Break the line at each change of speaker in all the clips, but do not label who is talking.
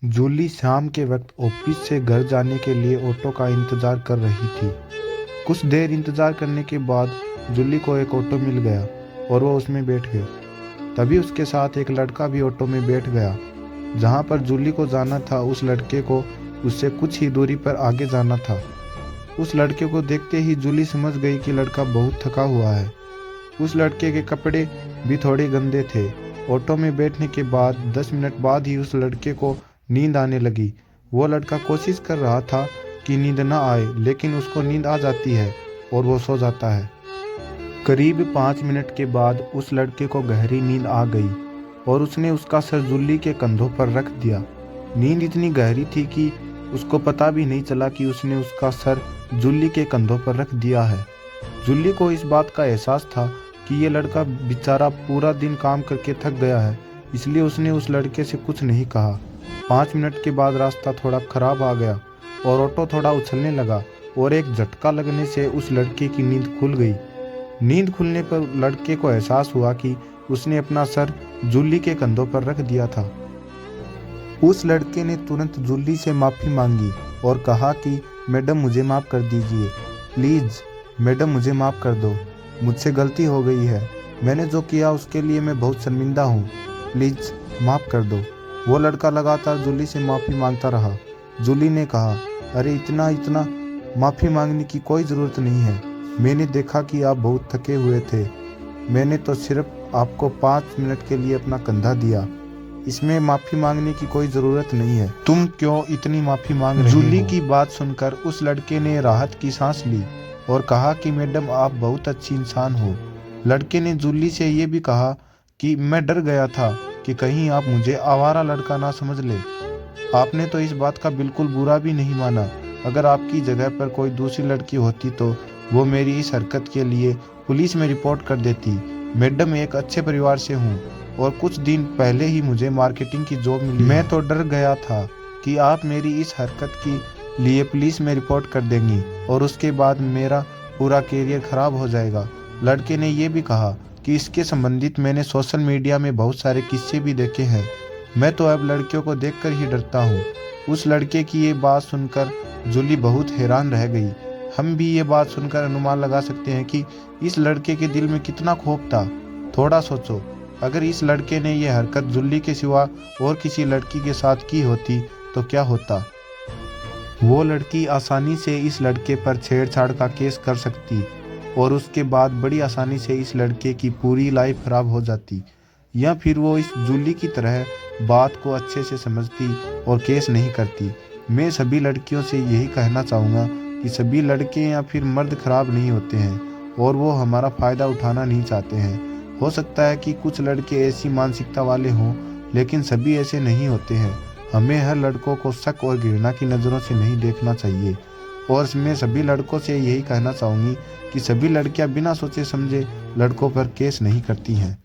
जूली शाम के वक्त ऑफिस से घर जाने के लिए ऑटो का इंतज़ार कर रही थी। कुछ देर इंतज़ार करने के बाद जूली को एक ऑटो मिल गया और वो उसमें बैठ गई। तभी उसके साथ एक लड़का भी ऑटो में बैठ गया। जहाँ पर जूली को जाना था, उस लड़के को उससे कुछ ही दूरी पर आगे जाना था। उस लड़के को देखते ही जूली समझ गई कि लड़का बहुत थका हुआ है। उस लड़के के कपड़े भी थोड़े गंदे थे। ऑटो में बैठने के बाद 10 मिनट बाद ही उस लड़के को नींद आने लगी। वो लड़का कोशिश कर रहा था कि नींद न आए, लेकिन उसको नींद आ जाती है और वो सो जाता है। करीब 5 मिनट के बाद उस लड़के को गहरी नींद आ गई और उसने उसका सर जूली के कंधों पर रख दिया। नींद इतनी गहरी थी कि उसको पता भी नहीं चला कि उसने उसका सर जूली के कंधों पर रख दिया है। जूली को इस बात का एहसास था कि ये लड़का बेचारा पूरा दिन काम करके थक गया है, इसलिए उसने उस लड़के से कुछ नहीं कहा। 5 मिनट के बाद रास्ता थोड़ा खराब आ गया और ऑटो थोड़ा उछलने लगा और एक झटका लगने से उस लड़के की नींद खुल गई। नींद खुलने पर लड़के को एहसास हुआ कि उसने अपना सर जूली के कंधों पर रख दिया था। उस लड़के ने तुरंत जूली से माफ़ी मांगी और कहा कि मैडम मुझे माफ़ कर दीजिए, प्लीज़ मैडम मुझे माफ़ कर दो, मुझसे गलती हो गई है, मैंने जो किया उसके लिए मैं बहुत शर्मिंदा हूँ, प्लीज़ माफ़ कर दो। वो लड़का लगातार जूली से माफ़ी मांगता रहा। जूली ने कहा, अरे इतना माफ़ी मांगने की कोई ज़रूरत नहीं है, मैंने देखा कि आप बहुत थके हुए थे, मैंने तो सिर्फ आपको 5 मिनट के लिए अपना कंधा दिया, इसमें माफ़ी मांगने की कोई ज़रूरत नहीं है, तुम क्यों इतनी माफ़ी मांग रहे हो? जूली की बात सुनकर उस लड़के ने राहत की सांस ली और कहा कि मैडम आप बहुत अच्छी इंसान हो। लड़के ने जूली से ये भी कहा कि मैं डर गया था कि कहीं आप मुझे आवारा लड़का ना समझ ले। आपने तो इस बात का बिल्कुल बुरा भी नहीं माना। अगर आपकी जगह पर कोई दूसरी लड़की होती तो वो मेरी इस हरकत के लिए पुलिस में रिपोर्ट कर देती। मैडम एक अच्छे परिवार से हूँ और कुछ दिन पहले ही मुझे मार्केटिंग की जॉब मिली। मैं तो डर गया था कि आप मेरी इस हरकत के लिए पुलिस में रिपोर्ट कर देंगी और उसके बाद मेरा पूरा करियर खराब हो जाएगा। लड़के ने यह भी कहा कि इसके संबंधित मैंने सोशल मीडिया में बहुत सारे किस्से भी देखे हैं, मैं तो अब लड़कियों को देखकर ही डरता हूँ। उस लड़के की ये बात सुनकर जूली बहुत हैरान रह गई। हम भी ये बात सुनकर अनुमान लगा सकते हैं कि इस लड़के के दिल में कितना खौफ था। थोड़ा सोचो, अगर इस लड़के ने यह हरकत जूली के सिवा और किसी लड़की के साथ की होती तो क्या होता? वो लड़की आसानी से इस लड़के पर छेड़छाड़ का केस कर सकती और उसके बाद बड़ी आसानी से इस लड़के की पूरी लाइफ खराब हो जाती, या फिर वो इस जूली की तरह बात को अच्छे से समझती और केस नहीं करती। मैं सभी लड़कियों से यही कहना चाहूँगा कि सभी लड़के या फिर मर्द खराब नहीं होते हैं और वो हमारा फ़ायदा उठाना नहीं चाहते हैं। हो सकता है कि कुछ लड़के ऐसी मानसिकता वाले हों, लेकिन सभी ऐसे नहीं होते हैं। हमें हर लड़कों को शक और घृणा की नज़रों से नहीं देखना चाहिए। और मैं सभी लड़कों से यही कहना चाहूँगी कि सभी लड़कियां बिना सोचे समझे लड़कों पर केस नहीं करती हैं।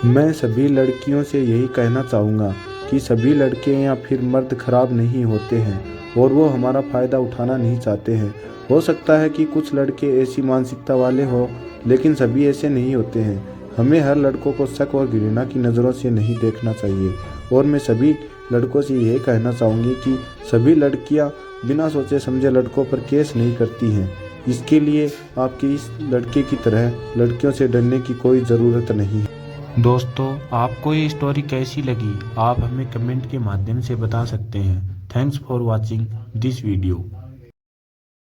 मैं सभी लड़कियों से यही कहना चाहूँगा कि सभी लड़के या फिर मर्द खराब नहीं होते हैं और वो हमारा फ़ायदा उठाना नहीं चाहते हैं। हो सकता है कि कुछ लड़के ऐसी मानसिकता वाले हों, लेकिन सभी ऐसे नहीं होते हैं। हमें हर लड़कों को शक और घृणा की नज़रों से नहीं देखना चाहिए। और मैं सभी लड़कों से यही कहना चाहूँगी कि सभी लड़कियाँ बिना सोचे समझे लड़कों पर केस नहीं करती हैं। इसके लिए आपकी इस लड़के की तरह लड़कियों से डरने की कोई ज़रूरत नहीं है।
दोस्तों, आपको ये स्टोरी कैसी लगी आप हमें कमेंट के माध्यम से बता सकते हैं। Thanks for watching this video.